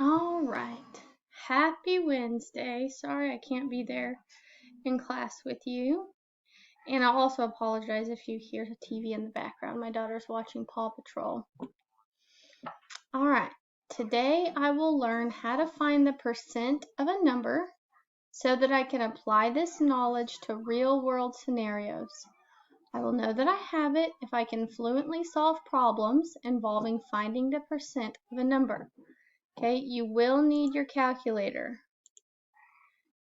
All right. Happy Wednesday. Sorry I can't be there in class with you. And I'll also apologize if you hear the TV in the background. My daughter's watching Paw Patrol. All right. Today I will learn how to find the percent of a number so that I can apply this knowledge to real-world scenarios. I will know that I have it if I can fluently solve problems involving finding the percent of a number. Okay, you will need your calculator.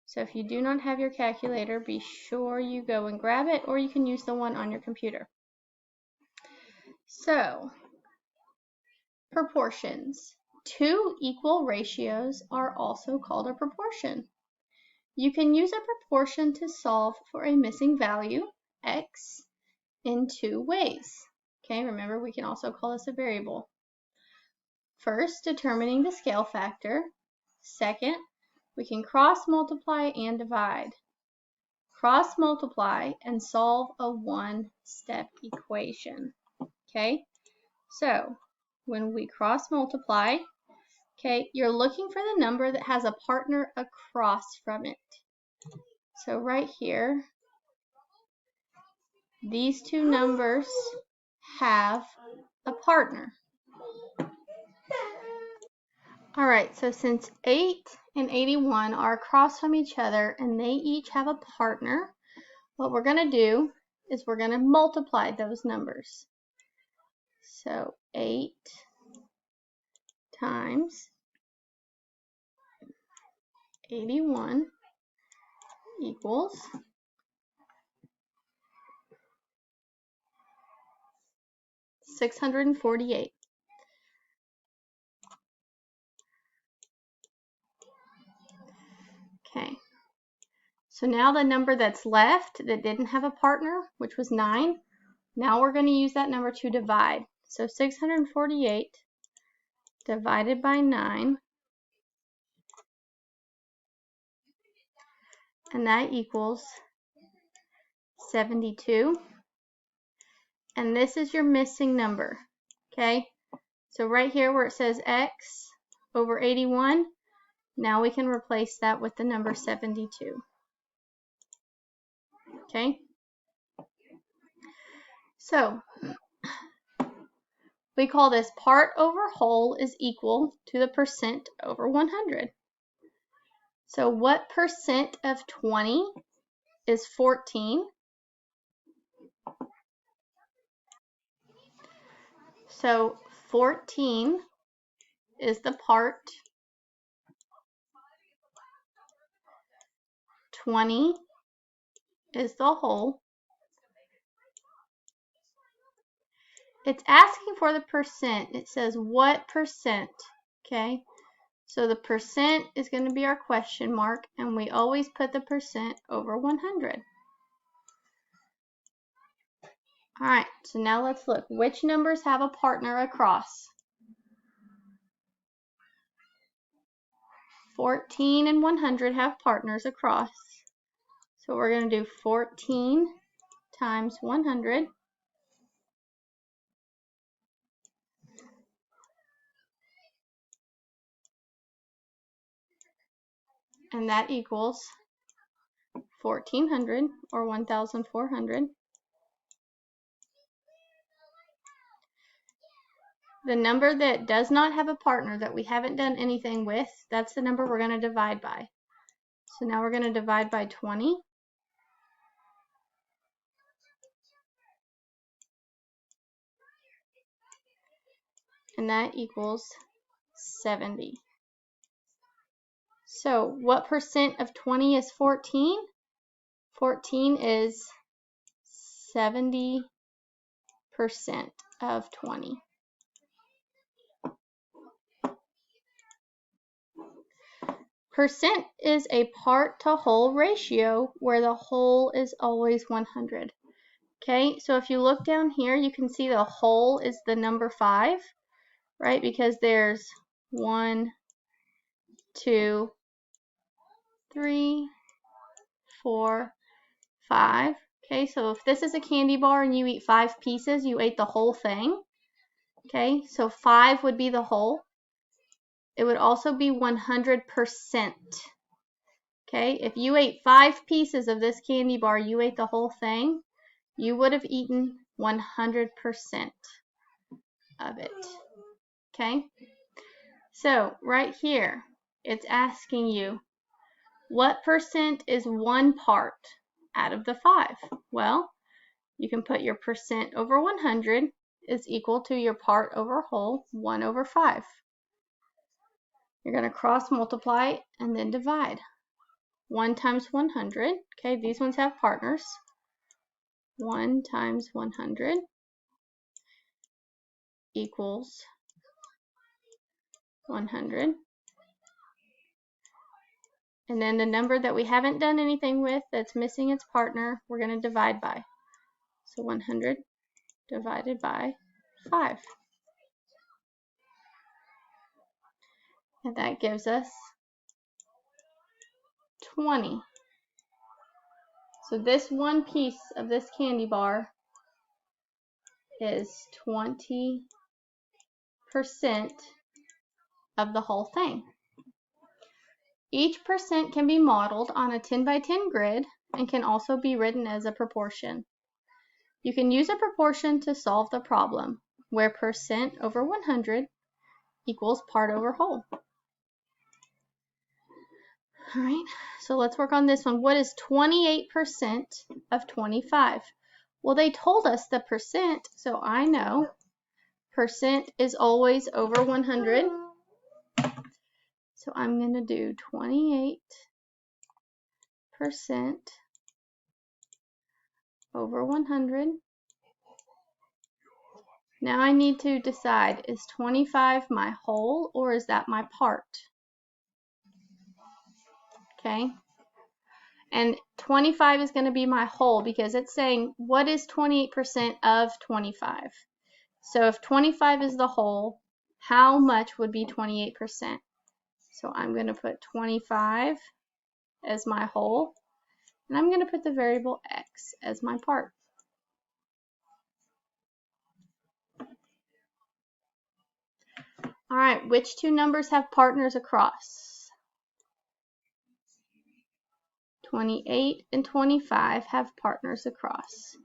So if you do not have your calculator, be sure you go and grab it, or you can use the one on your computer. So, proportions. Two equal ratios are also called a proportion. You can use a proportion to solve for a missing value, x, in two ways. Okay, remember we can also call this a variable. First, determining the scale factor. Second, we can cross multiply and divide. Cross multiply and solve a one-step equation. Okay, so when we cross multiply, okay, you're looking for the number that has a partner across from it. So right here, these two numbers have a partner. All right, so since 8 and 81 are across from each other and they each have a partner, what we're going to do is we're going to multiply those numbers. So 8 times 81 equals 648. Okay, so now the number that's left that didn't have a partner, which was 9, now we're going to use that number to divide. So 648 divided by 9, and that equals 72. And this is your missing number, okay? So right here where it says x over 81, now we can replace that with the number 72, okay? So we call this part over whole is equal to the percent over 100. So what percent of 20 is 14? So 14 is the part, 20 is the whole. It's asking for the percent. It says what percent, okay? So the percent is going to be our question mark, and we always put the percent over 100. All right, so now let's look. Which numbers have a partner across? 14 and 100 have partners across. So we're going to do 14 times 100. And that equals 1,400 or 1,400. The number that does not have a partner that we haven't done anything with, that's the number we're going to divide by. So now we're going to divide by 20. And that equals 70. So what percent of 20 is 14? 14 is 70% of 20. Percent is a part to whole ratio where the whole is always 100. Okay, so if you look down here, you can see the whole is the number 5, right? Because there's 1, 2, 3, 4, 5. Okay, so if this is a candy bar and you eat 5 pieces, you ate the whole thing. Okay, so 5 would be the whole. it would also be 100%. Okay, if you ate 5 pieces of this candy bar, you ate the whole thing, you would have eaten 100% of it. Okay, so right here, it's asking you, what percent is 1 part out of the 5? Well, you can put your percent over 100 is equal to your part over whole, 1 over 5. You're going to cross multiply and then divide. 1 times 100, okay, these ones have partners. 1 times 100 equals 100. And then the number that we haven't done anything with, that's missing its partner, we're going to divide by. So 100 divided by 5. And that gives us 20. So this one piece of this candy bar is 20% of the whole thing. Each percent can be modeled on a 10 by 10 grid and can also be written as a proportion. You can use a proportion to solve the problem, where percent over 100 equals part over whole. All right, so let's work on this one. What is 28% of 25? Well, they told us the percent, so I know percent is always over 100. So I'm going to do 28% over 100. Now I need to decide, is 25 my whole or is that my part? Okay. And 25 is going to be my whole because it's saying what is 28% of 25? So if 25 is the whole, how much would be 28%? So I'm going to put 25 as my whole, and I'm going to put the variable x as my part. All right, which two numbers have partners across? 28 and 25 have partners across.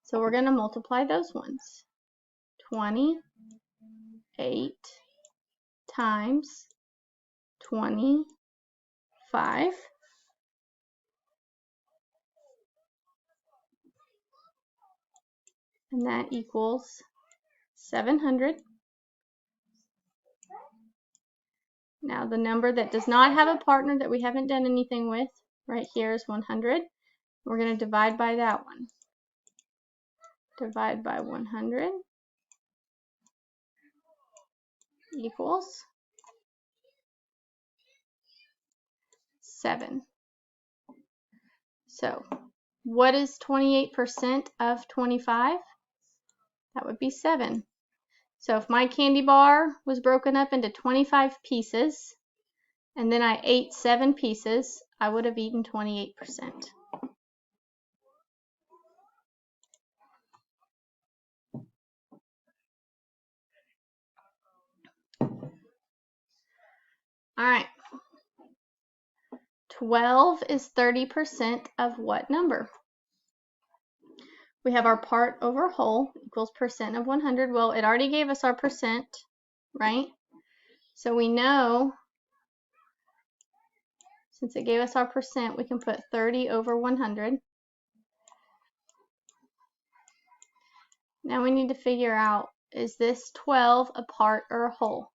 So we're going to multiply those ones. 28 times 25. And that equals 700. Now the number that does not have a partner that we haven't done anything with right here is 100. We're going to divide by that one. Divide by 100 equals 7. So what is 28% of 25? That would be 7. So if my candy bar was broken up into 25 pieces and then I ate 7 pieces, I would have eaten 28%. All right. 12 is 30% of what number? We have our part over whole equals percent of 100. Well, it already gave us our percent, right? So we know, since it gave us our percent, we can put 30 over 100. Now we need to figure out, is this 12 a part or a whole?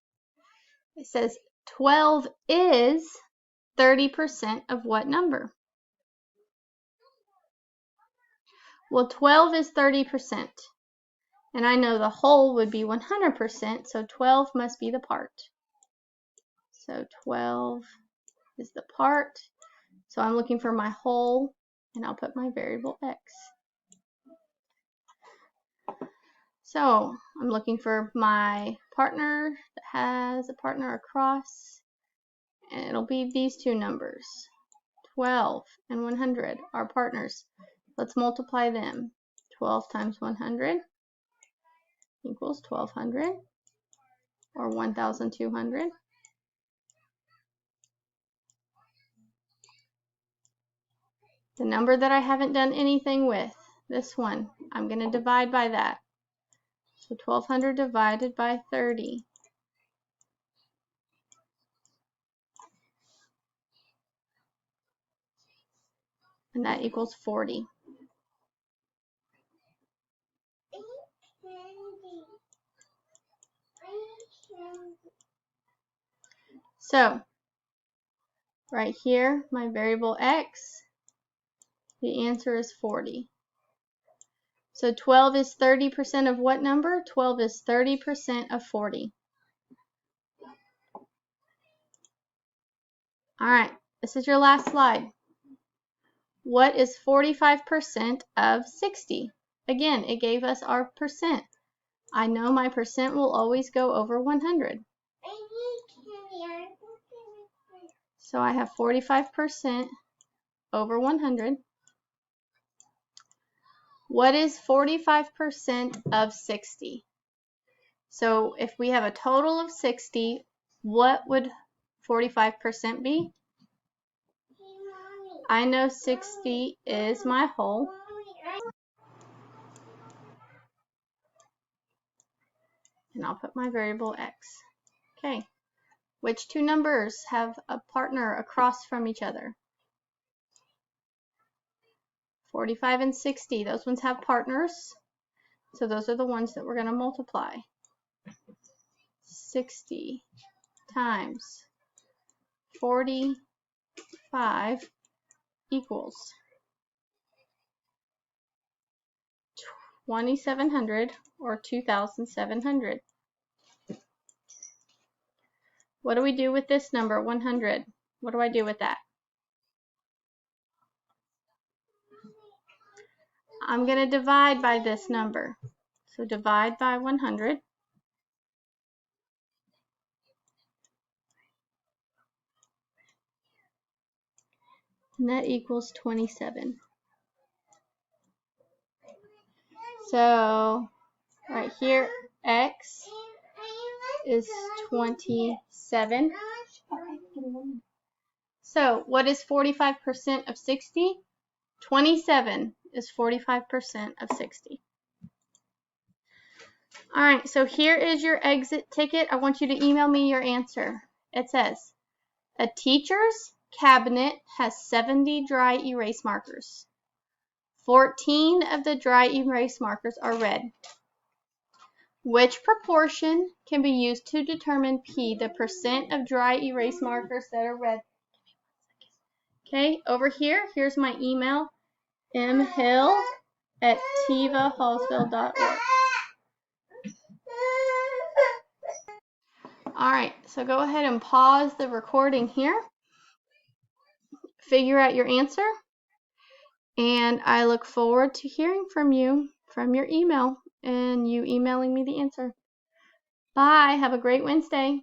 It says 12 is 30% of what number? Well, 12 is 30%. And I know the whole would be 100%, so 12 must be the part. So 12 is the part. So I'm looking for my whole, and I'll put my variable x. So I'm looking for my partner that has a partner across, and it'll be these two numbers. 12 and 100 are partners. Let's multiply them. 12 times 100 equals 1200 or 1200. The number that I haven't done anything with, this one, I'm going to divide by that. So 1200 divided by 30. And that equals 40. So, right here, my variable x, the answer is 40. So 12 is 30% of what number? 12 is 30% of 40. All right, this is your last slide. What is 45% of 60? Again, it gave us our percent. I know my percent will always go over 100. So I have 45% over 100. What is 45% of 60? So if we have a total of 60, what would 45% be? I know 60 is my whole. And I'll put my variable x. Okay. Which two numbers have a partner across from each other? 45 and 60. Those ones have partners. So those are the ones that we're going to multiply. 60 times 45 equals 2,700 or 2,700. What do we do with this number, 100? What do I do with that? I'm going to divide by this number. So divide by 100. And that equals 27. So right here, x is 27. So what is 45% of 60? 27 is 45% of 60. All right, so here is your exit ticket. I want you to email me your answer. It says, a teacher's cabinet has 70 dry erase markers. 14 of the dry erase markers are red. Which proportion can be used to determine P, the percent of dry erase markers that are red? Okay, over here, here's my email, mhill@tivahallsville.org. All right, so go ahead and pause the recording here. Figure out your answer. And I look forward to hearing from you from your email and you emailing me the answer. Bye. Have a great Wednesday.